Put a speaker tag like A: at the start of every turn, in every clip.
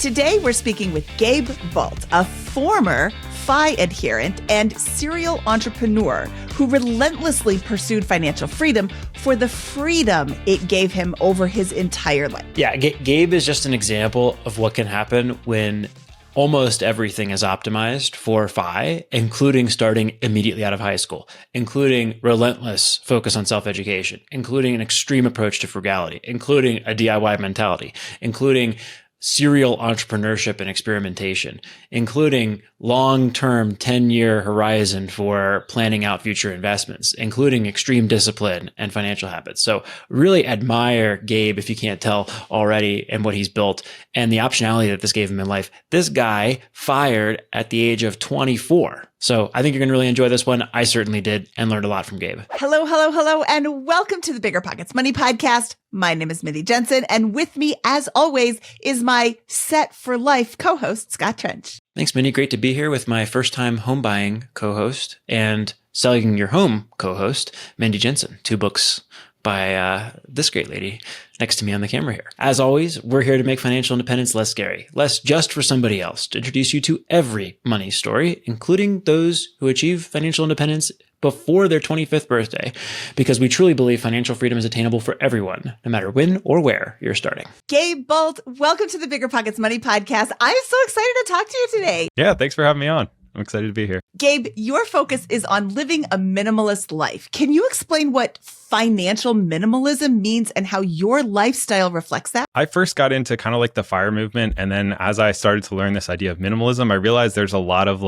A: Today, we're speaking with Gabe Bult, a former FI adherent and serial entrepreneur who relentlessly pursued financial freedom for the freedom it gave him over his entire life.
B: Yeah, Gabe is just an example of what can happen when almost everything is optimized for FI, including starting immediately out of high school, including relentless focus on self-education, including an extreme approach to frugality, including a DIY mentality, including serial entrepreneurship and experimentation, including long-term 10-year horizon for planning out future investments, including extreme discipline and financial habits. So really admire Gabe, if you can't tell already, and what he's built and the optionality that this gave him in life. This guy fired at the age of 24. So I think you're going to really enjoy this one. I certainly did and learned a lot from Gabe.
A: Hello, and welcome to the BiggerPockets Money Podcast. My name is Minnie Jensen, and with me, as always, is my set for life co-host, Scott Trench.
B: Thanks, Minnie. Great to be here with my first-time home buying co-host and selling your home co-host, Mindy Jensen. 2 books by this great lady next to me on the camera here. As always, we're here to make financial independence less scary, less just for somebody else, to introduce you to every money story, including those who achieve financial independence before their 25th birthday, because we truly believe financial freedom is attainable for everyone, no matter when or where you're starting.
A: Gabe Bult, welcome to the BiggerPockets Money Podcast. I'm so excited to talk to you today.
C: Yeah, thanks for having me on. I'm excited to be here.
A: Gabe, your focus is on living a minimalist life. Can you explain what financial minimalism means and how your lifestyle reflects that?
C: I first got into kind of like the FIRE movement. And then as I started to learn this idea of minimalism, I realized there's a lot of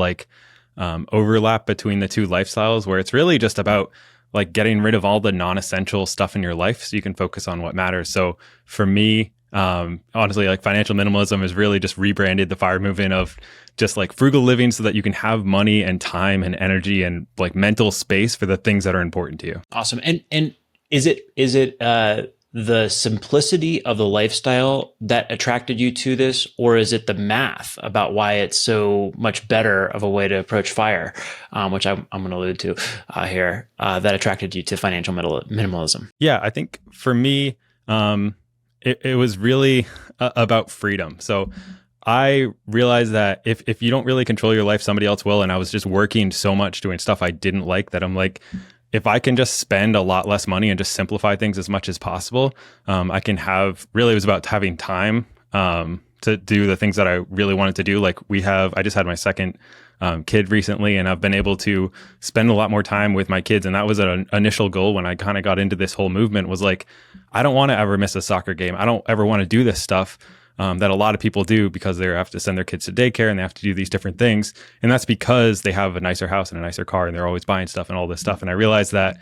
C: overlap between the two lifestyles, where it's really just about like getting rid of all the non-essential stuff in your life so you can focus on what matters. So for me, honestly, like financial minimalism is really just rebranded the FIRE movement of just like frugal living so that you can have money and time and energy and like mental space for the things that are important to you.
B: Awesome. And is it the simplicity of the lifestyle that attracted you to this, or is it the math about why it's so much better of a way to approach FIRE, which I'm going to allude to here, that attracted you to financial minimalism?
C: Yeah, I think for me, it was really about freedom. So I realized that if you don't really control your life, somebody else will. And I was just working so much doing stuff I didn't like that I'm like, if I can just spend a lot less money and just simplify things as much as possible, I can have, really it was about having time to do the things that I really wanted to do. Like I just had my second kid recently, and I've been able to spend a lot more time with my kids. And that was an initial goal when I kind of got into this whole movement, was like, I don't want to ever miss a soccer game. I don't ever want to do this stuff that a lot of people do because they have to send their kids to daycare and they have to do these different things. And that's because they have a nicer house and a nicer car and they're always buying stuff and all this stuff. And I realized that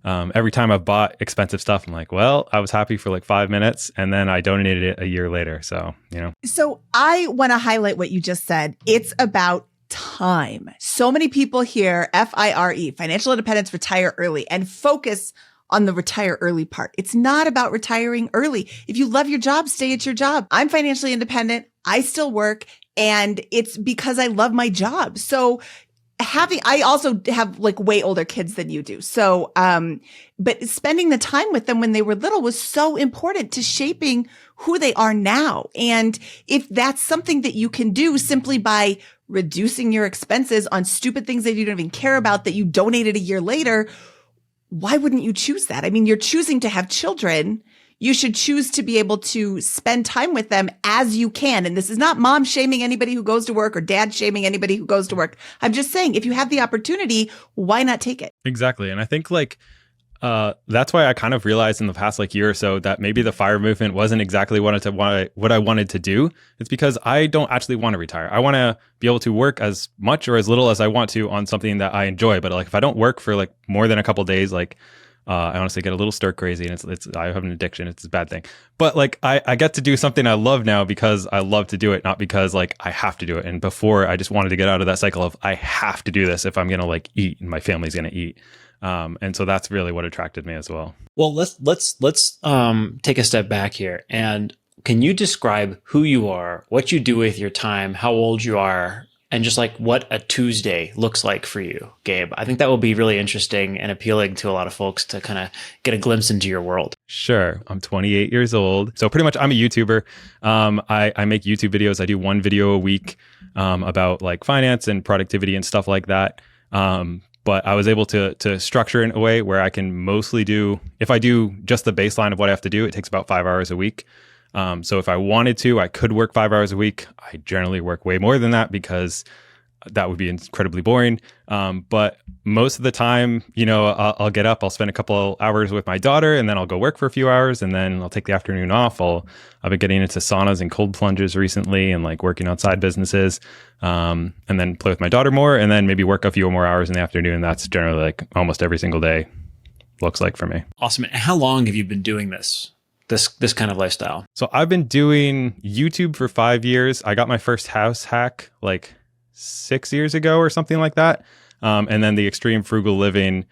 C: every time I've bought expensive stuff, I'm like, well, I was happy for like 5 minutes and then I donated it a year later. So,
A: So I want to highlight what you just said. It's about time. So many people hear FIRE, financial independence, retire early, and focus on the retire early part. It's not about retiring early. If you love your job, stay at your job. I'm financially independent. I still work, and it's because I love my job. So I also have like way older kids than you do. So, but spending the time with them when they were little was so important to shaping who they are now. And if that's something that you can do simply by reducing your expenses on stupid things that you don't even care about that you donated a year later, why wouldn't you choose that? I mean, you're choosing to have children. You should choose to be able to spend time with them as you can. And this is not mom shaming anybody who goes to work or dad shaming anybody who goes to work. I'm just saying, if you have the opportunity, why not take it?
C: Exactly. And I think that's why I kind of realized in the past year or so that maybe the FIRE movement wasn't exactly what I wanted to do. It's because I don't actually want to retire. I want to be able to work as much or as little as I want to on something that I enjoy. But if I don't work for more than a couple of days, I honestly get a little stir crazy, and it's I have an addiction. It's a bad thing. But I get to do something I love now because I love to do it, not because I have to do it. And before, I just wanted to get out of that cycle of I have to do this if I'm gonna eat and my family's gonna eat. And so that's really what attracted me as well.
B: Well, let's take a step back here. And can you describe who you are, what you do with your time, how old you are, and just like what a Tuesday looks like for you, Gabe. I think that will be really interesting and appealing to a lot of folks to kind of get a glimpse into your world.
C: Sure. I'm 28 years old. So pretty much I'm a YouTuber. I make YouTube videos. I do one video a week about like finance and productivity and stuff like that. But I was able to structure it in a way where I can mostly do, if I do just the baseline of what I have to do, it takes about 5 hours a week. So if I wanted to, I could work 5 hours a week. I generally work way more than that because that would be incredibly boring. But most of the time, I'll get up, I'll spend a couple hours with my daughter, and then I'll go work for a few hours, and then I'll take the afternoon off. I've been getting into saunas and cold plunges recently and like working on side businesses, and then play with my daughter more, and then maybe work a few more hours in the afternoon. That's generally like almost every single day looks like for me.
B: Awesome. And how long have you been doing this kind of lifestyle?
C: So I've been doing YouTube for 5 years. I got my first house hack like 6 years ago or something like that. And then the extreme frugal living,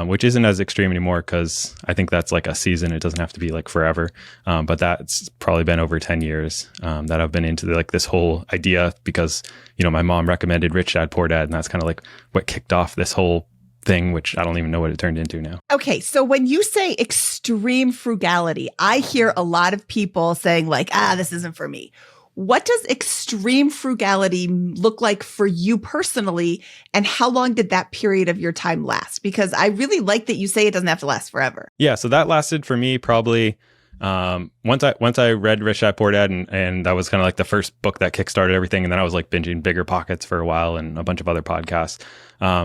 C: which isn't as extreme anymore because I think that's like a season. It doesn't have to be like forever. But that's probably been over 10 years that I've been into like this whole idea because, my mom recommended Rich Dad, Poor Dad. And that's kind of like what kicked off this whole thing, which I don't even know what it turned into now.
A: Okay, so when you say extreme frugality, I hear a lot of people saying like, this isn't for me. What does extreme frugality look like for you personally? And how long did that period of your time last? Because I really like that you say it doesn't have to last forever.
C: Yeah, so that lasted for me probably once I read Rich Dad Poor Dad and that was kind of like the first book that kickstarted everything. And then I was like binging BiggerPockets for a while and a bunch of other podcasts.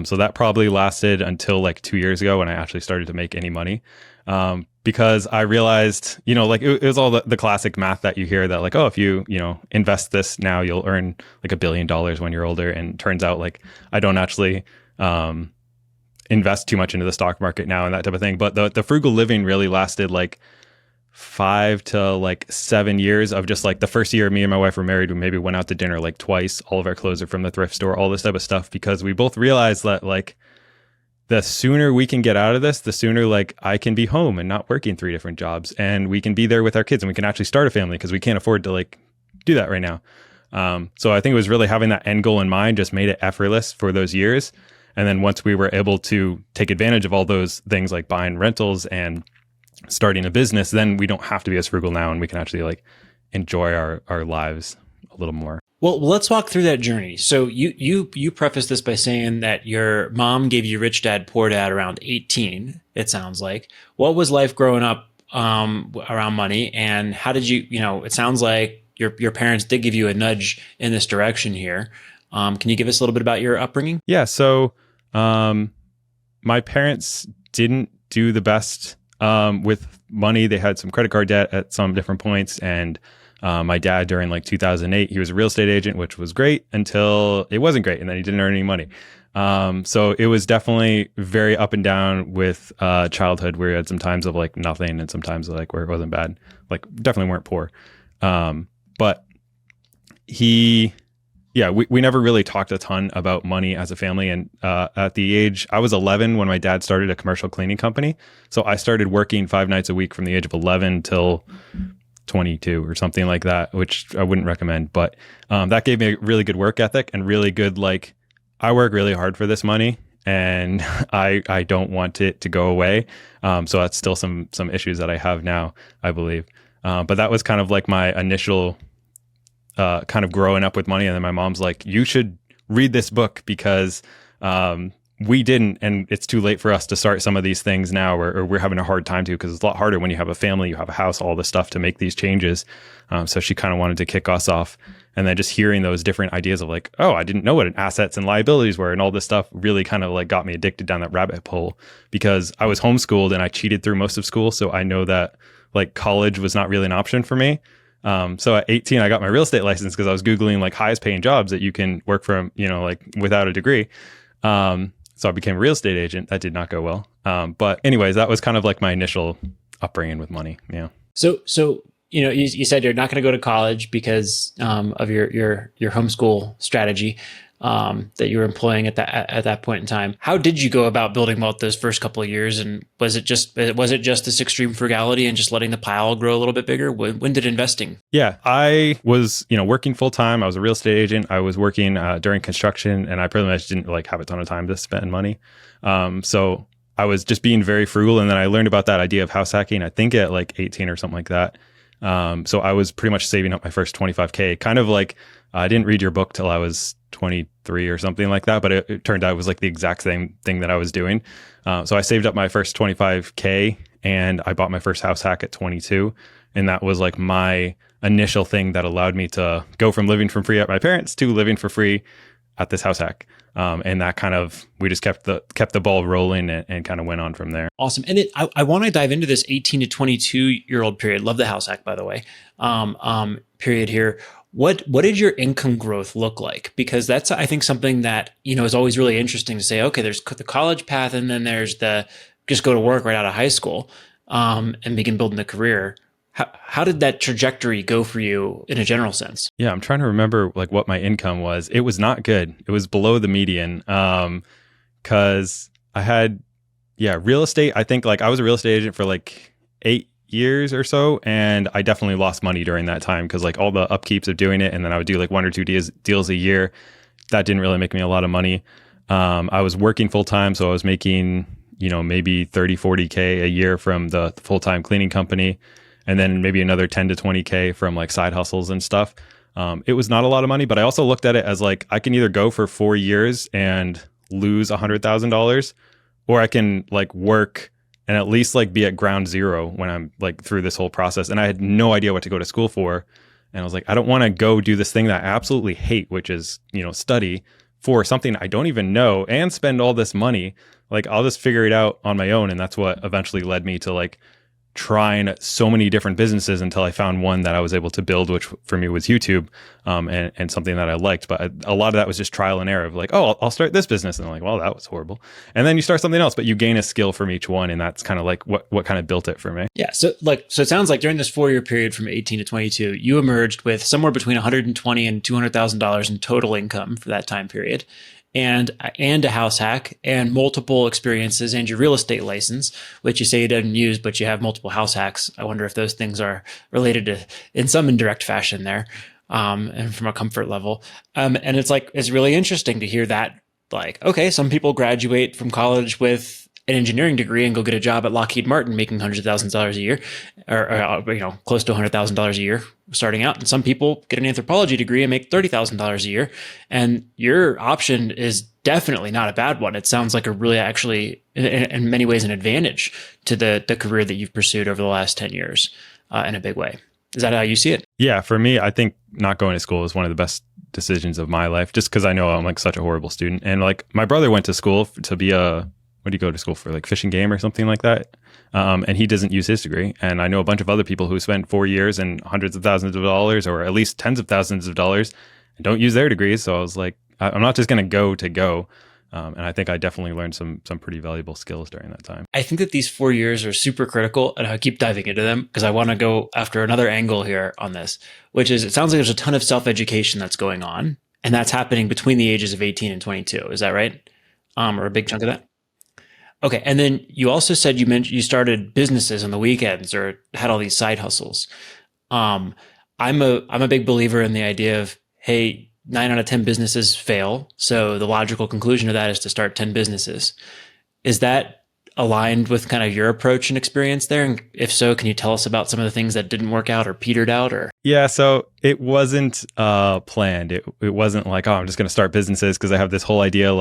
C: So that probably lasted until like 2 years ago when I actually started to make any money. Because I realized, like it was all the classic math that you hear that like, oh, if you, invest this now, you'll earn like $1 billion when you're older. And it turns out like I don't actually invest too much into the stock market now and that type of thing. But the frugal living really lasted like 5 to like 7 years of just like the first year me and my wife were married, we maybe went out to dinner like twice. All of our clothes are from the thrift store, all this type of stuff, because we both realized that like the sooner we can get out of this, the sooner like I can be home and not working 3 different jobs, and we can be there with our kids and we can actually start a family because we can't afford to like do that right now. So I think it was really having that end goal in mind just made it effortless for those years. And then once we were able to take advantage of all those things like buying rentals and starting a business, then we don't have to be as frugal now and we can actually like enjoy our lives a little more.
B: Well, let's walk through that journey. So you prefaced this by saying that your mom gave you Rich Dad, Poor Dad around 18, it sounds like. What was life growing up around money, and how did you, it sounds like your parents did give you a nudge in this direction here. Can you give us a little bit about your upbringing?
C: Yeah, so my parents didn't do the best with money. They had some credit card debt at some different points, and my dad during like 2008, he was a real estate agent, which was great until it wasn't great, and then he didn't earn any money. So it was definitely very up and down with childhood, where we had some times of like nothing and sometimes like where it wasn't bad, like definitely weren't poor. But we never really talked a ton about money as a family. And at the age, I was 11 when my dad started a commercial cleaning company. So I started working 5 nights a week from the age of 11 till 22 or something like that, which I wouldn't recommend. But that gave me a really good work ethic and really good, like, I work really hard for this money and I don't want it to go away. So that's still some issues that I have now, I believe. But that was kind of like my initial kind of growing up with money. And then my mom's like, you should read this book because we didn't, and it's too late for us to start some of these things now, or we're having a hard time to, because it's a lot harder when you have a family, you have a house, all this stuff to make these changes. So she kind of wanted to kick us off. And then just hearing those different ideas of like, oh, I didn't know what assets and liabilities were and all this stuff really kind of like got me addicted down that rabbit hole, because I was homeschooled and I cheated through most of school. So I know that like college was not really an option for me. So at 18, I got my real estate license because I was Googling like highest paying jobs that you can work from, like without a degree. So I became a real estate agent. That did not go well. But anyways, that was kind of like my initial upbringing with money. Yeah.
B: So you said you're not going to go to college because of your homeschool strategy. that you were employing at that point in time. How did you go about building wealth those first couple of years? And was it just this extreme frugality and just letting the pile grow a little bit bigger? When did investing?
C: Yeah, I was, working full time. I was a real estate agent. I was working during construction, and I pretty much didn't have a ton of time to spend money. So I was just being very frugal. And then I learned about that idea of house hacking, I think at 18 or something like that. So I was pretty much saving up my first 25K, kind of I didn't read your book till I was 23 or something like that, but it turned out it was the exact same thing that I was doing. So I saved up my first 25K and I bought my first house hack at 22. And that was my initial thing that allowed me to go from living for free at my parents to living for free at this house hack. And that we just kept the ball rolling and kind of went on from there.
B: Awesome. And I want to dive into this 18 to 22-year-old period. Love the house hack, by the way, period here. What did your income growth look like? Because that's, I think, something that, is always really interesting to say, okay, there's the college path and then there's the just go to work right out of high school and begin building a career. How did that trajectory go for you in a general sense?
C: Yeah, I'm trying to remember what my income was. It was not good. It was below the median because I had, real estate. I think I was a real estate agent for 8 years or so. And I definitely lost money during that time because all the upkeeps of doing it. And then I would do 1 or 2 deals a year. That didn't really make me a lot of money. I was working full time. So I was making, maybe 30, 40K a year from the full-time cleaning company. And then maybe another 10 to 20K from side hustles and stuff. It was not a lot of money, but I also looked at it as I can either go for 4 years and lose $100,000, or I can work and at least be at ground zero when I'm through this whole process. And I had no idea what to go to school for. And I was I don't want to go do this thing that I absolutely hate, which is, study for something I don't even know and spend all this money. I'll just figure it out on my own. And that's what eventually led me to trying so many different businesses until I found one that I was able to build, which for me was YouTube, and something that I liked. But a lot of that was just trial and error of I'll start this business. And I'm well, that was horrible. And then you start something else, but you gain a skill from each one. And that's kind of what kind of built it for me.
B: Yeah. So it sounds like during this 4-year period from 18 to 22, you emerged with somewhere between $120,000 and $200,000 in total income for that time period. And a house hack and multiple experiences and your real estate license, which you say you didn't use, but you have multiple house hacks. I wonder if those things are related to in some indirect fashion there, and from a comfort level. And it's really interesting to hear that, okay, some people graduate from college with an engineering degree and go get a job at Lockheed Martin making hundreds of thousands of dollars a year, or close to $100,000 a year starting out. And some people get an anthropology degree and make $30,000 a year. And your option is definitely not a bad one. It sounds like a really actually, in many ways, an advantage to the career that you've pursued over the last 10 years in a big way. Is that how you see it?
C: Yeah, for me, I think not going to school is one of the best decisions of my life, just because I know I'm such a horrible student. And my brother went to school to be what do you go to school for? Fish and game or something like that. And he doesn't use his degree. And I know a bunch of other people who spent 4 years and hundreds of thousands of dollars, or at least tens of thousands of dollars, and don't use their degrees. So I was I'm not just going to go. And I think I definitely learned some pretty valuable skills during that time.
B: I think that these 4 years are super critical, and I keep diving into them because I want to go after another angle here on this, which is it sounds like there's a ton of self-education that's going on, and that's happening between the ages of 18 and 22. Is that right? Or a big chunk of that? Okay. And then you also said you started businesses on the weekends or had all these side hustles. I'm a big believer in the idea of, hey, 9 out of 10 businesses fail. So the logical conclusion of that is to start 10 businesses. Is that aligned with kind of your approach and experience there? And if so, can you tell us about some of the things that didn't work out or petered out? Or
C: Yeah, so it wasn't planned. It wasn't I'm just going to start businesses because I have this whole idea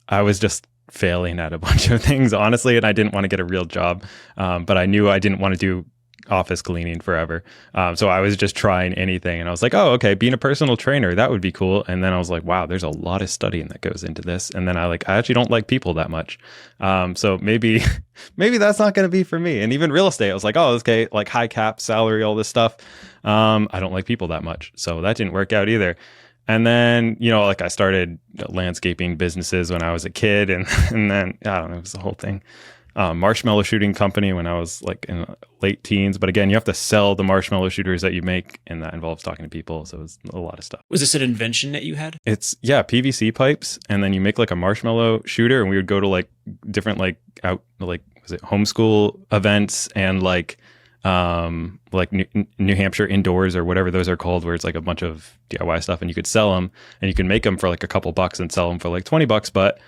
C: I was just failing at a bunch of things, honestly, and I didn't want to get a real job, but I knew I didn't want to do office cleaning forever. So I was just trying anything, and I was oh, okay, being a personal trainer, that would be cool. And then I was wow, there's a lot of studying that goes into this. And then I actually don't like people that much. So maybe that's not going to be for me. And even real estate, I was oh, okay, high cap salary, all this stuff. I don't like people that much. So that didn't work out either. And then, I started landscaping businesses when I was a kid, and then, I don't know, it was the whole thing. marshmallow shooting company when I was like in late teens. But again, you have to sell the marshmallow shooters that you make, and that involves talking to people. So it's a lot of stuff.
B: Was this an invention that you had?
C: It's PVC pipes, and then you make like a marshmallow shooter, and we would go to like different like out like was it homeschool events and like New Hampshire indoors or whatever those are called, where it's like a bunch of DIY stuff, and you could sell them, and you can make them for like a couple bucks and sell them for like $20, but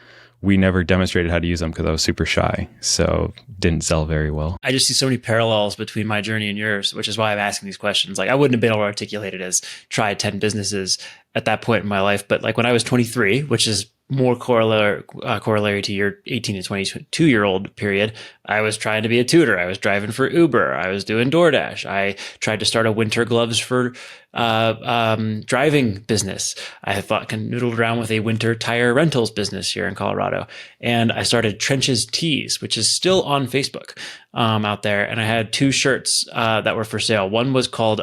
C: we never demonstrated how to use them because I was super shy, so didn't sell very well.
B: I just see so many parallels between my journey and yours, which is why I'm asking these questions. Like I wouldn't have been able to articulate it as try 10 businesses at that point in my life, but like when I was 23, which is more corollary to your 18 to 22-year-old period, I was trying to be a tutor. I was driving for Uber. I was doing DoorDash. I tried to start a winter gloves for driving business. I thought noodled around with a winter tire rentals business here in Colorado. And I started Trenches Tees, which is still on Facebook out there. And I had 2 shirts that were for sale. One was called...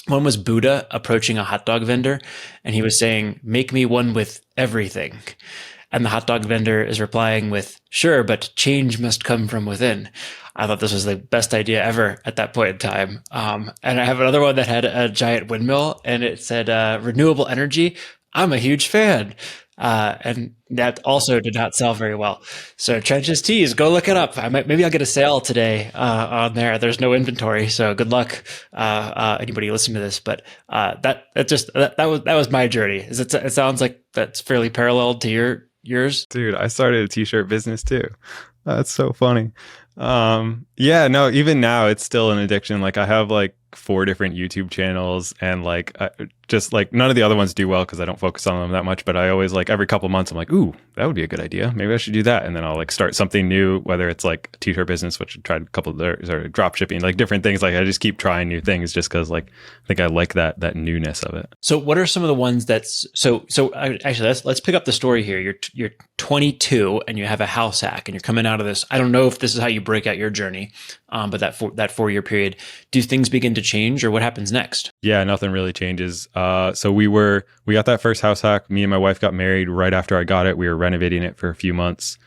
B: one was Buddha approaching a hot dog vendor, and he was saying, "Make me one with everything." And the hot dog vendor is replying with, "Sure, but change must come from within." I thought this was the best idea ever at that point in time. And I have another one that had a giant windmill, and it said, "Renewable energy. I'm a huge fan." And that also did not sell very well. So Trenches Tees, go look it up. Maybe I'll get a sale today on there. There's no inventory, so good luck, anybody listening to this. But that was my journey. It sounds like that's fairly parallel to yours.
C: Dude, I started a t-shirt business too. That's so funny. Yeah, no, even now it's still an addiction. Like I have like 4 different YouTube channels, and like just like none of the other ones do well because I don't focus on them that much, but I always like every couple months I'm like, ooh, that would be a good idea, maybe I should do that, and then I'll like start something new, whether it's like a t-shirt business, which I tried a couple of those, or drop shipping, like different things. Like I just keep trying new things just because like I think I like that newness of it.
B: So what are some of the ones that's so actually let's pick up the story here. You're 22 and you have a house hack, and you're coming out of this. I don't know if this is how you break out your journey, but that 4-year period, do things begin to change, or what happens next?
C: Yeah, nothing really changes. So we got that first house hack. Me and my wife got married right after I got it. We were renovating it for a few months.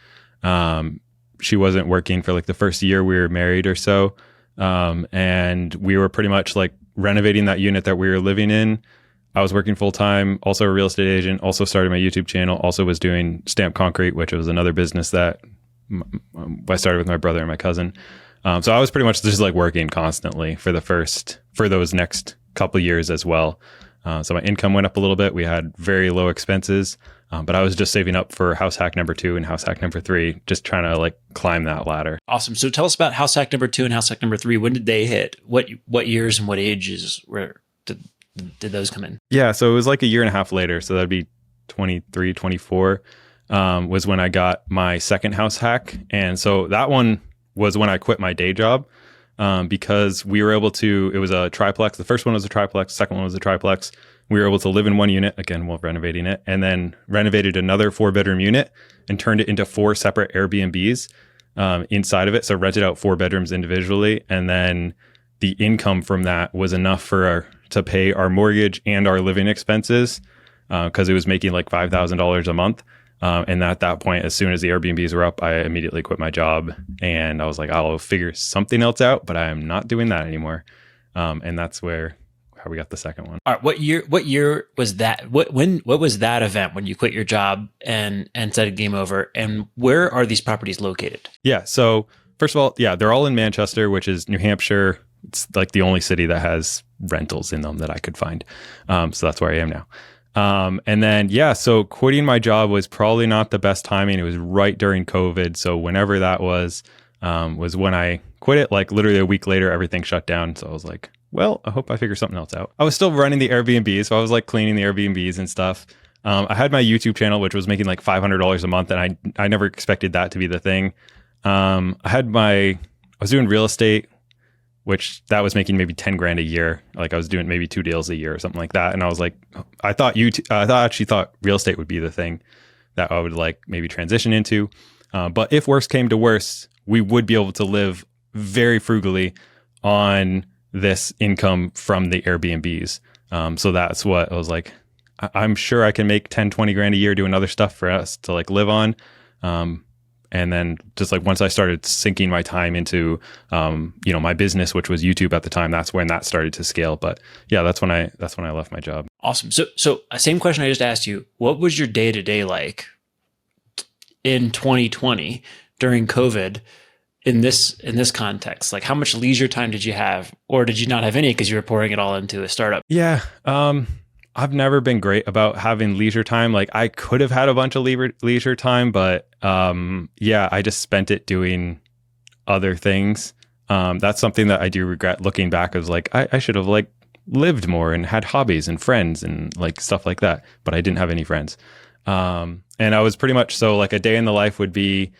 C: She wasn't working for like the first year we were married or so. And we were pretty much like renovating that unit that we were living in. I was working full time, also a real estate agent, also started my YouTube channel, also was doing stamped concrete, which was another business that I started with my brother and my cousin. So I was pretty much just like working constantly for those next couple years as well. So my income went up a little bit. We had very low expenses, but I was just saving up for house hack number 2 and house hack number 3, just trying to like climb that ladder.
B: Awesome. So tell us about house hack number 2 and house hack number 3. When did they hit? What years and what ages did those come in? Yeah,
C: so it was like a year and a half later. So that'd be 23, 24 was when I got my second house hack. And so that one was when I quit my day job because we were able to, it was a triplex. The first one was a triplex. The second one was a triplex. We were able to live in one unit, again, while renovating it, and then renovated another 4-bedroom unit and turned it into 4 separate Airbnbs inside of it. So rented out 4 bedrooms individually. And then the income from that was enough to pay our mortgage and our living expenses because it was making like $5,000 a month. And at that point, as soon as the Airbnbs were up, I immediately quit my job, and I was like, I'll figure something else out, but I am not doing that anymore. And that's how we got the second one.
B: All right. What year was that? What was that event when you quit your job and said game over? And where are these properties located?
C: Yeah. So first of all, they're all in Manchester, which is New Hampshire. It's like the only city that has rentals in them that I could find. So that's where I am now. And then, so quitting my job was probably not the best timing. It was right during COVID. So whenever that was when I quit it. Like literally a week later, everything shut down. So I was like, well, I hope I figure something else out. I was still running the Airbnb. So I was like cleaning the Airbnbs and stuff. I had my YouTube channel, which was making like $500 a month. And I never expected that to be the thing. I was doing real estate, which that was making maybe 10 grand a year. Like I was doing maybe 2 deals a year or something like that. And I was like, I actually thought real estate would be the thing that I would like maybe transition into. But if worse came to worse, we would be able to live very frugally on this income from the Airbnbs. So that's what I was like, I'm sure I can make 10, 20 grand a year doing other stuff for us to like live on. And then just like once I started sinking my time into, my business, which was YouTube at the time, that's when that started to scale. But yeah, that's when I left my job.
B: Awesome. So same question I just asked you. What was your day to day like in 2020 during COVID in this context? Like, how much leisure time did you have, or did you not have any because you were pouring it all into a startup?
C: Yeah. I've never been great about having leisure time. Like I could have had a bunch of leisure time, but I just spent it doing other things. That's something that I do regret looking back, as like, I should have like lived more and had hobbies and friends and like stuff like that, but I didn't have any friends. And I was pretty much, so like a day in the life would be,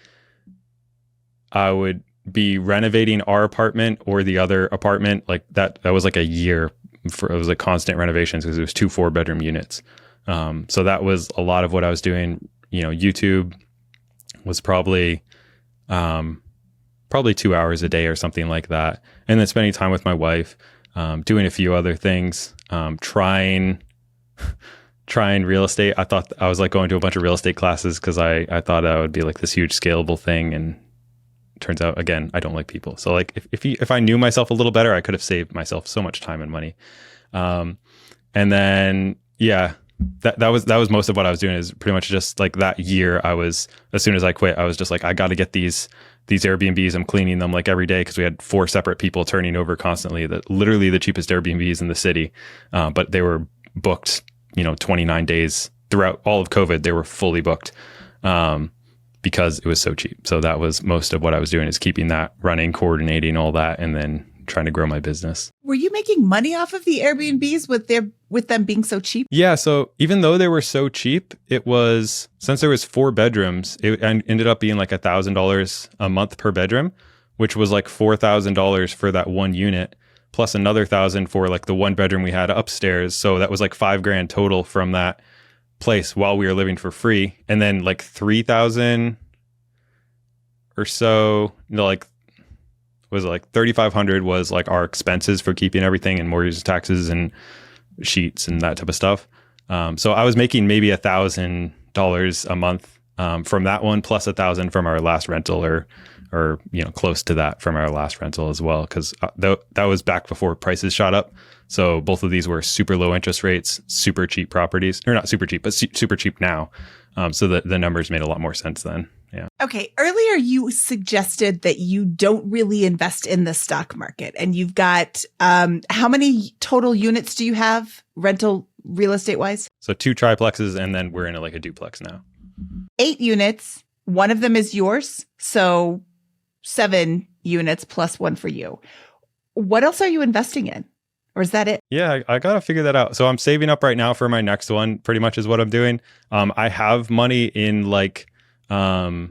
C: I would be renovating our apartment or the other apartment. Like that was like a year it was like constant renovations because it was 2 4-bedroom units. So that was a lot of what I was doing. YouTube was probably 2 hours a day or something like that. And then spending time with my wife, doing a few other things, trying real estate. I thought I was like going to a bunch of real estate classes because I thought that would be like this huge scalable thing. And turns out, again, I don't like people. So like if I knew myself a little better, I could have saved myself so much time and money. And then, yeah, that was most of what I was doing, is pretty much just like that year. As soon as I quit, I was just like, I got to get these Airbnbs. I'm cleaning them like every day because we had 4 separate people turning over constantly. Literally the cheapest Airbnbs in the city. But they were booked, 29 days throughout all of COVID. They were fully booked. Because it was so cheap. So that was most of what I was doing, is keeping that running, coordinating all that, and then trying to grow my business.
A: Were you making money off of the Airbnbs with them being so cheap?
C: Yeah. So even though they were so cheap, it was, since there was 4 bedrooms, it ended up being like $1,000 a month per bedroom, which was like $4,000 for that one unit, plus another $1,000 for like the 1 bedroom we had upstairs. So that was like $5,000 total from that place while we were living for free. And then like 3,000 or so, like, was it like 3,500 was like our expenses for keeping everything, and mortgage, taxes and sheets and that type of stuff. So I was making maybe $1,000 a month from that one, plus 1,000 from our last rental, or close to that from our last rental as well, because that was back before prices shot up. So both of these were super low interest rates, super cheap properties, or not super cheap, but super cheap now. So the numbers made a lot more sense then. Yeah.
A: Okay. Earlier, you suggested that you don't really invest in the stock market, and you've got, how many total units do you have rental real estate wise?
C: So 2 triplexes, and then we're in like a duplex now.
A: 8 units. One of them is yours. So 7 units plus 1 for you. What else are you investing in? Or is that it?
C: Yeah, I got to figure that out. So I'm saving up right now for my next one, pretty much is what I'm doing. I have money in like, I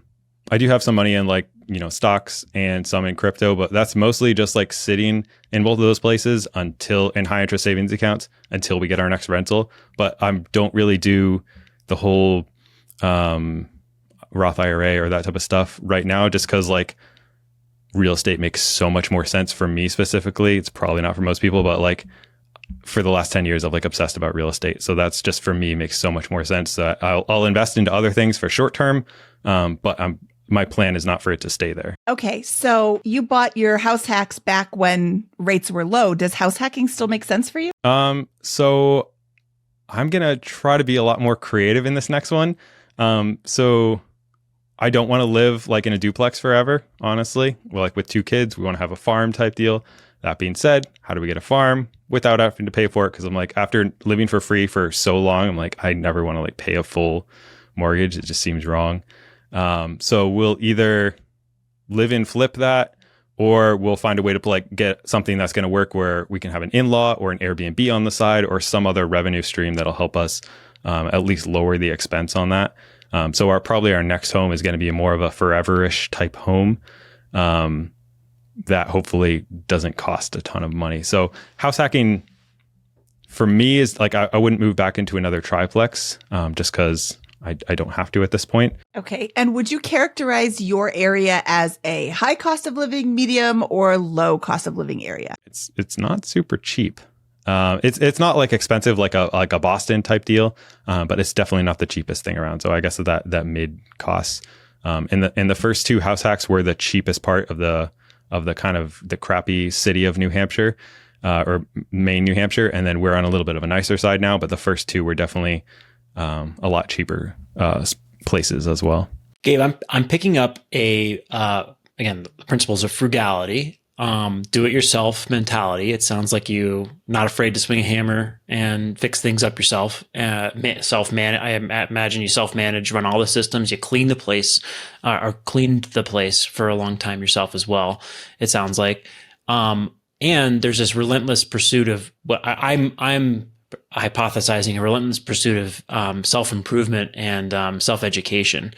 C: do have some money in like, stocks and some in crypto, but that's mostly just like sitting in both of those places in high interest savings accounts until we get our next rental. But I don't really do the whole Roth IRA or that type of stuff right now, just because like real estate makes so much more sense for me specifically. It's probably not for most people, but like for the last 10 years, I've like obsessed about real estate. So that's just, for me, makes so much more sense that I'll invest into other things for short term. But my plan is not for it to stay there.
A: Okay. So you bought your house hacks back when rates were low. Does house hacking still make sense for you?
C: So I'm going to try to be a lot more creative in this next one. So I don't want to live like in a duplex forever, honestly. Well, like with 2 kids, we want to have a farm type deal. That being said, how do we get a farm without having to pay for it? Because I'm like, after living for free for so long, I'm like, I never want to like pay a full mortgage. It just seems wrong. So we'll either live and flip that, or we'll find a way to like get something that's going to work where we can have an in-law or an Airbnb on the side, or some other revenue stream that'll help us at least lower the expense on that. So probably our next home is going to be more of a forever-ish type home that hopefully doesn't cost a ton of money. So house hacking for me is like, I wouldn't move back into another triplex just because I don't have to at this point. Okay.
A: And would you characterize your area as a high cost of living, medium, or low cost of living area?
C: It's not super cheap. It's not like expensive like a Boston type deal, but it's definitely not the cheapest thing around. So I guess that mid cost. And the first two house hacks were the cheapest part of the kind of the crappy city of New Hampshire, or Maine, New Hampshire. And then we're on a little bit of a nicer side now, but the first two were definitely a lot cheaper places as well.
B: Gabe, I'm picking up again, the principles of frugality, do-it-yourself mentality. It sounds like you not afraid to swing a hammer and fix things up yourself. I imagine you self-manage, run all the systems. You clean the place, or cleaned the place for a long time yourself as well. It sounds like, and there's this relentless pursuit of what I'm hypothesizing, a relentless pursuit of self-improvement and self-education.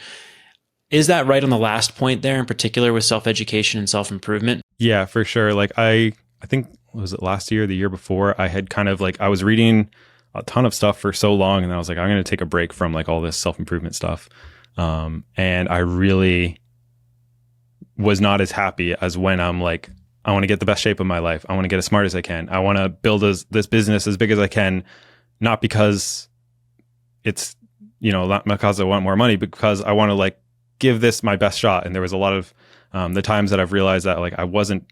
B: Is that right on the last point there in particular with self-education and self-improvement?
C: Yeah, for sure. Like I think, was it last year, the year before, I had kind of like, I was reading a ton of stuff for so long, and I was like, I'm going to take a break from like all this self-improvement stuff. And I really was not as happy as when I'm like, I want to get the best shape of my life. I want to get as smart as I can. I want to build this business as big as I can, not because it's, not because I want more money, but because I want to like give this my best shot. And there was a lot of the times that I've realized that like I wasn't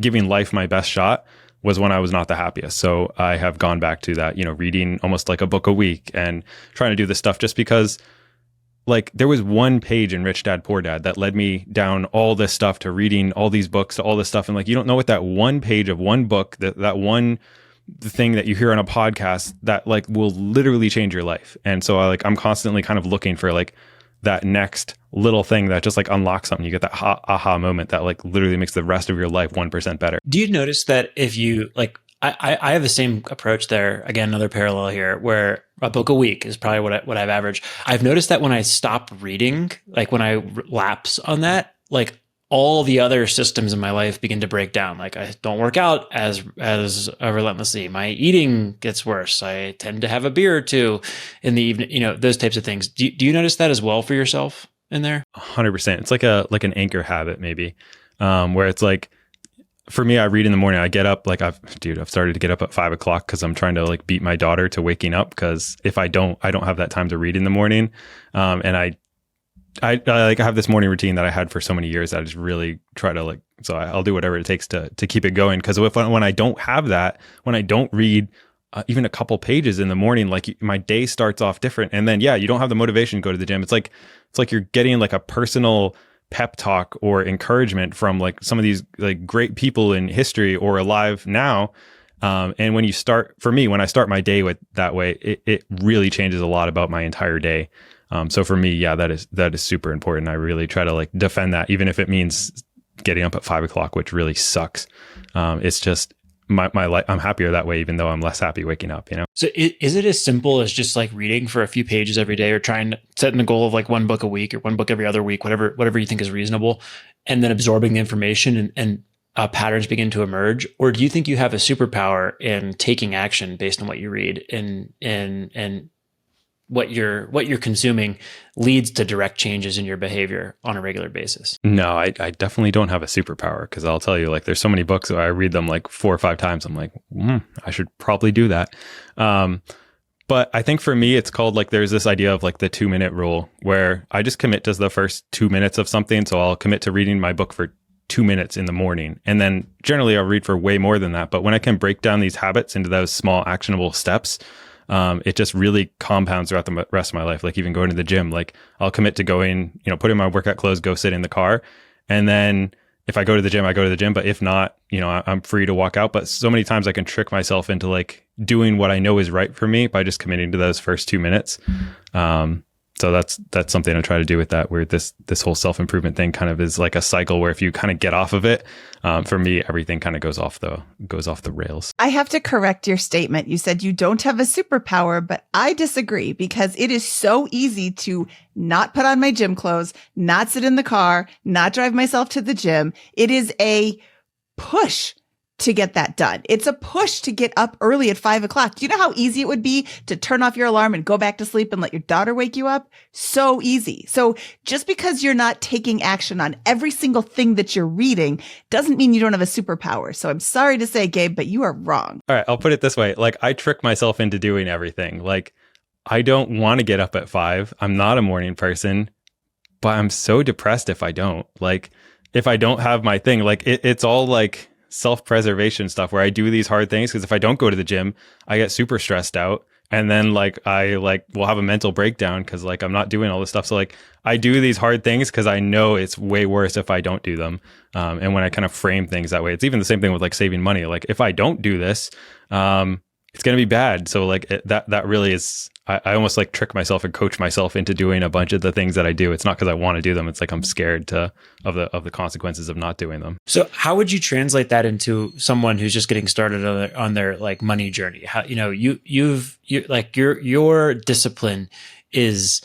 C: giving life my best shot was when I was not the happiest. So I have gone back to that, reading almost like a book a week and trying to do this stuff just because like there was one page in Rich Dad Poor Dad that led me down all this stuff to reading all these books, to all this stuff. And like, you don't know what that one page of one book, that one thing that you hear on a podcast that like will literally change your life. And so I'm constantly kind of looking for like that next little thing that just like unlocks something. You get that aha moment that like literally makes the rest of your life 1% better.
B: Do you notice that if you like, I have the same approach there. Again, another parallel here where a book a week is probably what I've averaged. I've noticed that when I stop reading, like when I lapse on that, like all the other systems in my life begin to break down. Like I don't work out as relentlessly. My eating gets worse. I tend to have a beer or two in the evening, those types of things. Do you notice that as well for yourself in there?
C: 100%. It's like an anchor habit maybe, where it's like, for me, I read in the morning. I get up I've started to get up at 5 o'clock because I'm trying to like beat my daughter to waking up. Because if I don't have that time to read in the morning. And I have this morning routine that I had for so many years that I just really try to so I'll do whatever it takes to keep it going. Because when I don't have that, when I don't read even a couple pages in the morning, like my day starts off different. And then, you don't have the motivation to go to the gym. It's like you're getting like a personal pep talk or encouragement from like some of these like great people in history or alive now. And when I start my day with that way, it really changes a lot about my entire day. So for me, that is super important. I really try to like defend that, even if it means getting up at 5 o'clock, which really sucks. It's just my life. I'm happier that way, even though I'm less happy waking up,
B: So is it as simple as just like reading for a few pages every day, or setting a goal of like one book a week or one book every other week, whatever you think is reasonable, and then absorbing the information and patterns begin to emerge? Or do you think you have a superpower in taking action based on what you read and what you're consuming leads to direct changes in your behavior on a regular basis?
C: No, I definitely don't have a superpower, because I'll tell you, like, there's so many books where I read them like 4 or 5 times. I'm like, I should probably do that. But I think for me, it's called like, there's this idea of like the 2-minute rule, where I just commit to the first 2 minutes of something. So I'll commit to reading my book for 2 minutes in the morning. And then generally I'll read for way more than that. But when I can break down these habits into those small actionable steps, it just really compounds throughout the rest of my life. Like even going to the gym, like I'll commit to going, put in my workout clothes, go sit in the car. And then if I go to the gym, I go to the gym. But if not, I'm free to walk out. But so many times I can trick myself into like doing what I know is right for me by just committing to those first 2 minutes. So that's something I try to do with that, where this whole self-improvement thing kind of is like a cycle where if you kind of get off of it, for me, everything kind of goes off the rails.
A: I have to correct your statement. You said you don't have a superpower, but I disagree, because it is so easy to not put on my gym clothes, not sit in the car, not drive myself to the gym. It is a push to get that done. It's a push to get up early at 5 o'clock. Do you know how easy it would be to turn off your alarm and go back to sleep and let your daughter wake you up? So easy. So just because you're not taking action on every single thing that you're reading doesn't mean you don't have a superpower. So I'm sorry to say, Gabe, but you are wrong.
C: All right, I'll put it this way. Like, I trick myself into doing everything. Like, I don't want to get up at 5. I'm not a morning person. but I'm so depressed if I don't. Like, if I don't have my thing, like it's all like self-preservation stuff where I do these hard things because if I don't go to the gym, I get super stressed out. And then like I like will have a mental breakdown because like I'm not doing all this stuff. So like I do these hard things because I know it's way worse if I don't do them. And when I kind of frame things that way, it's even the same thing with like saving money. Like if I don't do this, it's going to be bad. So like that really is, I almost like trick myself and coach myself into doing a bunch of the things that I do. It's not because I want to do them. It's like I'm scared of the consequences of not doing them.
B: So how would you translate that into someone who's just getting started on their like money journey? How, you know, you like your discipline is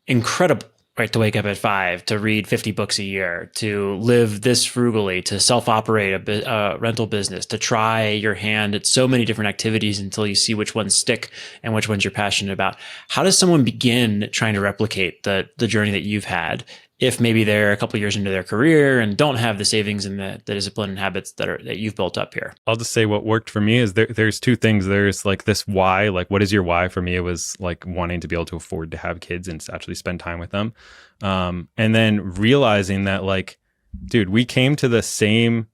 B: incredible, right? To wake up at 5, to read 50 books a year, to live this frugally, to self-operate a rental business, to try your hand at so many different activities until you see which ones stick and which ones you're passionate about. How does someone begin trying to replicate the journey that you've had if maybe they're a couple of years into their career and don't have the savings and the discipline and habits that you've built up here? I'll
C: just say what worked for me is there's two things. There's like this why, like what is your why? For me, it was like wanting to be able to afford to have kids and actually spend time with them. And then realizing that like, dude, we came to the same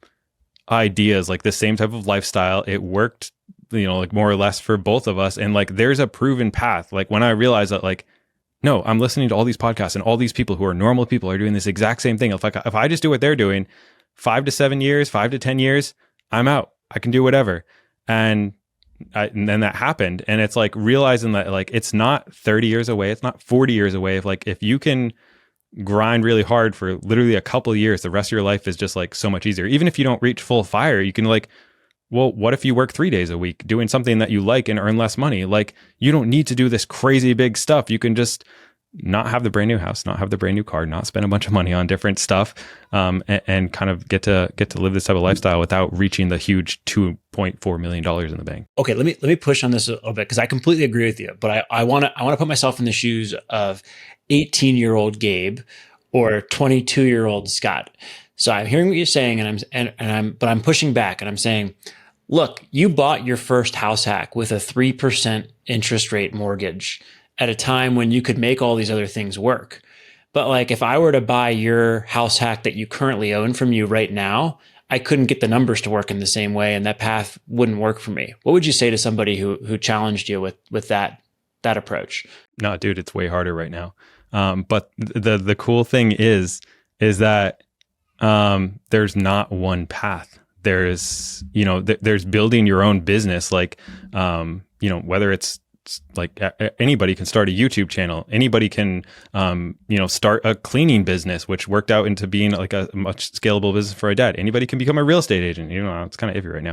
C: ideas, like the same type of lifestyle. It worked, you know, like more or less for both of us. And like, there's a proven path. Like when I realized that like, no, I'm listening to all these podcasts and all these people who are normal people are doing this exact same thing. If I just do what they're doing, 5 to 7 years, 5 to 10 years, I'm out. I can do whatever. And then that happened. And it's like realizing that like, it's not 30 years away. It's not 40 years away. If you can grind really hard for literally a couple of years, the rest of your life is just like so much easier. Even if you don't reach full fire, you can like, well, what if you work 3 days a week doing something that you like and earn less money? Like you don't need to do this crazy big stuff. You can just not have the brand new house, not have the brand new car, not spend a bunch of money on different stuff, and kind of get to live this type of lifestyle without reaching the huge $2.4 million in the bank.
B: Okay, let me push on this a little bit because I completely agree with you, but I want to put myself in the shoes of 18-year-old Gabe or 22-year-old Scott. So I'm hearing what you're saying, but I'm pushing back and I'm saying, look, you bought your first house hack with a 3% interest rate mortgage at a time when you could make all these other things work. But like, if I were to buy your house hack that you currently own from you right now, I couldn't get the numbers to work in the same way, and that path wouldn't work for me. What would you say to somebody who challenged you with that approach?
C: No, dude, it's way harder right now. But the cool thing is that there's not one path. There's, you know, there's building your own business. Like, you know, whether it's like anybody can start a YouTube channel. Anybody can, you know, start a cleaning business, which worked out into being like a much scalable business for a dad. Anybody can become a real estate agent. You know, it's kind of iffy right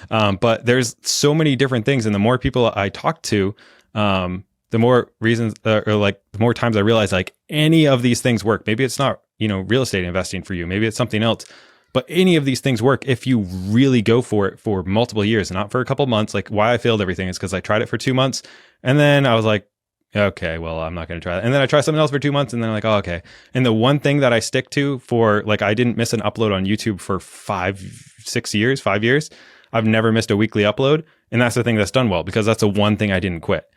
C: now. But there's so many different things. And the more people I talk to, the more reasons or like the more times I realize like any of these things work. Maybe it's not, you know, real estate investing for you. Maybe it's something else. But any of these things work if you really go for it for multiple years, not for a couple months. Like why I failed everything is because I tried it for 2 months and then I was like, okay, well, I'm not going to try that. And then I try something else for 2 months and then I'm like, oh, okay. And the one thing that I stick to for like, I didn't miss an upload on YouTube for 5 years. I've never missed a weekly upload. And that's the thing that's done well because that's the one thing I didn't quit.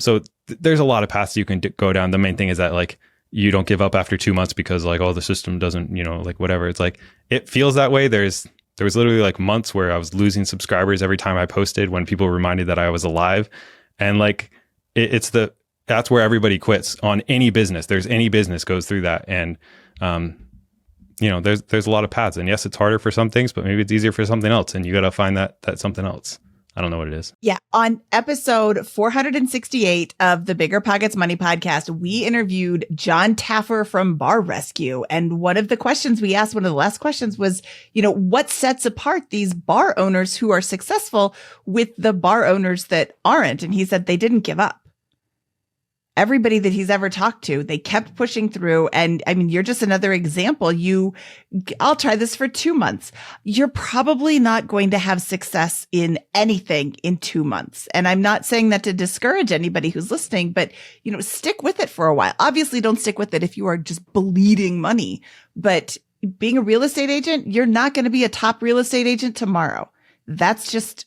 C: So there's a lot of paths you can go down. The main thing is that like, you don't give up after 2 months because like, oh, the system doesn't, you know, like whatever. It's like, it feels that way. There was literally like months where I was losing subscribers every time I posted when people reminded that I was alive. And like, that's where everybody quits on any business. Any business goes through that. And, you know, there's a lot of paths and yes, it's harder for some things, but maybe it's easier for something else. And you got to find that something else. I don't know what it is.
A: Yeah. On episode 468 of the BiggerPockets Money Podcast, we interviewed John Taffer from Bar Rescue. And one of the questions we asked, one of the last questions was, you know, what sets apart these bar owners who are successful with the bar owners that aren't? And he said they didn't give up. Everybody that he's ever talked to, they kept pushing through. And I mean, you're just another example. I'll try this for 2 months. You're probably not going to have success in anything in 2 months. And I'm not saying that to discourage anybody who's listening, but, you know, stick with it for a while. Obviously, don't stick with it if you are just bleeding money. But being a real estate agent, you're not going to be a top real estate agent tomorrow. That's just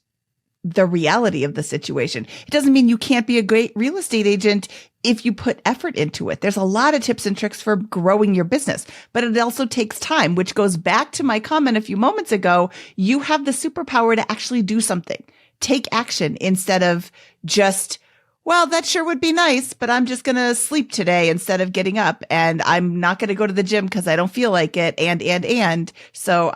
A: the reality of the situation. It doesn't mean you can't be a great real estate agent if you put effort into it. There's a lot of tips and tricks for growing your business, but it also takes time, which goes back to my comment a few moments ago. You have the superpower to actually do something. Take action instead of just, well, that sure would be nice, but I'm just going to sleep today instead of getting up, and I'm not going to go to the gym because I don't feel like it. And so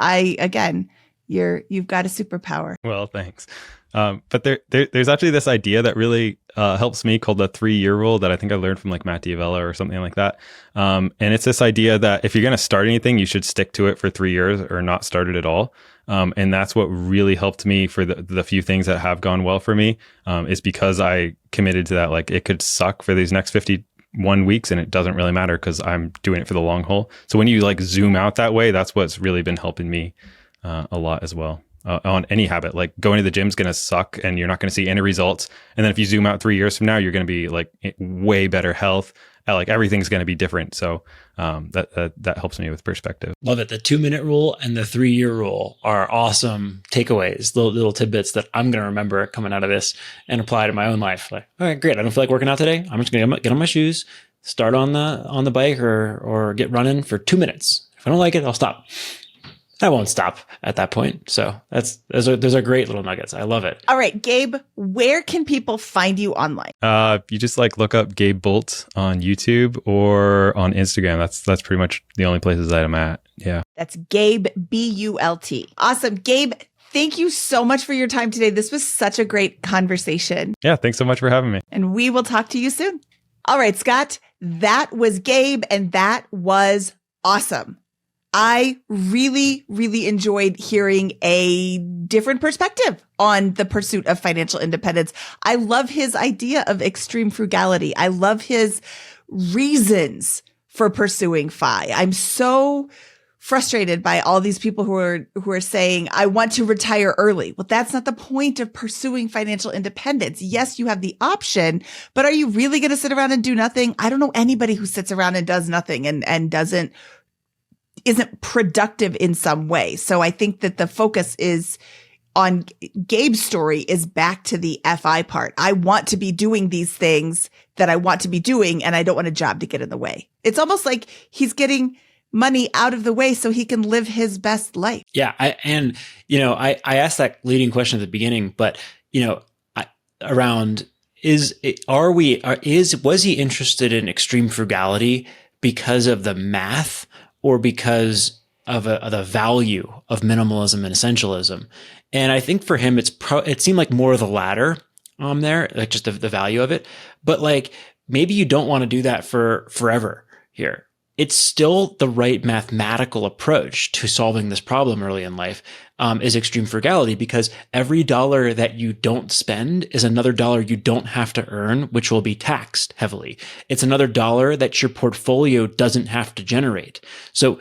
A: you've got a superpower.
C: Well, thanks. But there's actually this idea that really helps me called the 3-year rule that I think I learned from like Matt D'Avella or something like that. And it's this idea that if you're going to start anything, you should stick to it for 3 years or not start it at all. And that's what really helped me for the few things that have gone well for me, is because I committed to that. Like, it could suck for these next 51 weeks and it doesn't really matter because I'm doing it for the long haul. So when you like zoom out that way, that's what's really been helping me a lot as well. On any habit, like going to the gym is going to suck and you're not going to see any results. And then if you zoom out 3 years from now, you're going to be like way better health. Like everything's going to be different. So that helps me with perspective.
B: Love it. The 2-minute rule and the 3-year rule are awesome takeaways, little tidbits that I'm going to remember coming out of this and apply to my own life. Like, all right, great. I don't feel like working out today. I'm just going to get on my shoes, start on the bike or get running for 2 minutes. If I don't like it, I'll stop. I won't stop at that point. So those are great little nuggets. I love it.
A: All right, Gabe, where can people find you online?
C: You just like look up Gabe Bult on YouTube or on Instagram. That's pretty much the only places that I'm at. Yeah.
A: That's Gabe, Bult. Awesome. Gabe, thank you so much for your time today. This was such a great conversation.
C: Yeah. Thanks so much for having me.
A: And we will talk to you soon. All right, Scott, that was Gabe, and that was awesome. I really, really enjoyed hearing a different perspective on the pursuit of financial independence. I love his idea of extreme frugality. I love his reasons for pursuing FI. I'm so frustrated by all these people who are saying, I want to retire early. Well, that's not the point of pursuing financial independence. Yes, you have the option, but are you really going to sit around and do nothing? I don't know anybody who sits around and does nothing and isn't productive in some way. So I think that the focus is on Gabe's story is back to the FI part. I want to be doing these things that I want to be doing, and I don't want a job to get in the way. It's almost like he's getting money out of the way so he can live his best life.
B: Yeah. I asked that leading question at the beginning, but was he interested in extreme frugality because of the math or because of the value of minimalism and essentialism? And I think for him, it seemed like more of the latter there, like just the value of it. But like, maybe you don't want to do that for forever here. It's still the right mathematical approach to solving this problem early in life, is extreme frugality, because every dollar that you don't spend is another dollar you don't have to earn, which will be taxed heavily. It's another dollar that your portfolio doesn't have to generate. So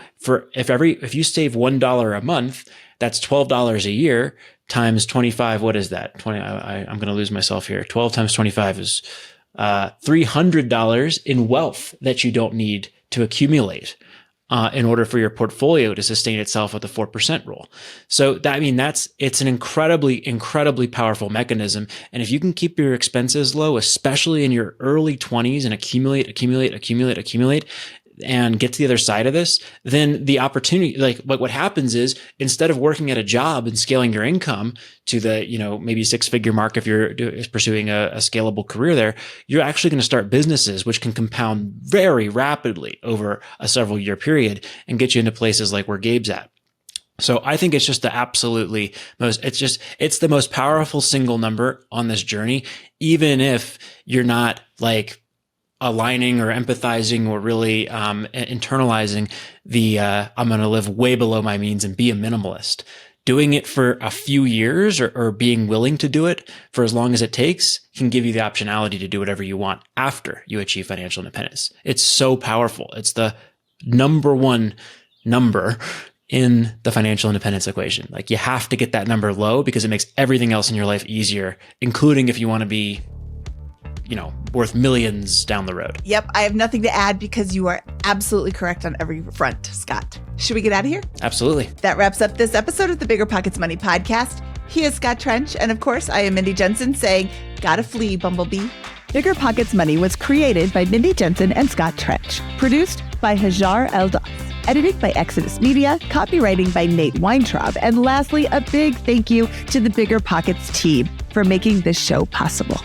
B: if you save $1 a month, that's $12 a year times 25. What is that? I'm going to lose myself here. 12 times 25 is $300 in wealth that you don't need to accumulate in order for your portfolio to sustain itself with the 4% rule. So it's an incredibly, incredibly powerful mechanism. And if you can keep your expenses low, especially in your early 20s, and accumulate, and get to the other side of this, then the opportunity, like what happens is, instead of working at a job and scaling your income to the, maybe 6-figure mark, if you're pursuing a scalable career there, you're actually going to start businesses which can compound very rapidly over a several year period and get you into places like where Gabe's at. So I think it's just it's the most powerful single number on this journey, even if you're not like aligning or empathizing or really internalizing the I'm going to live way below my means and be a minimalist. Doing it for a few years or being willing to do it for as long as it takes can give you the optionality to do whatever you want after you achieve financial independence. It's so powerful. It's the number one number in the financial independence equation. Like, you have to get that number low because it makes everything else in your life easier, including if you want to be worth millions down the road.
A: Yep. I have nothing to add because you are absolutely correct on every front, Scott. Should we get out of here?
B: Absolutely.
A: That wraps up this episode of the BiggerPockets Money Podcast. He is Scott Trench. And of course, I am Mindy Jensen saying, gotta flee, Bumblebee.
D: BiggerPockets Money was created by Mindy Jensen and Scott Trench. Produced by Hajar Eldas. Edited by Exodus Media. Copywriting by Nate Weintraub. And lastly, a big thank you to the BiggerPockets team for making this show possible.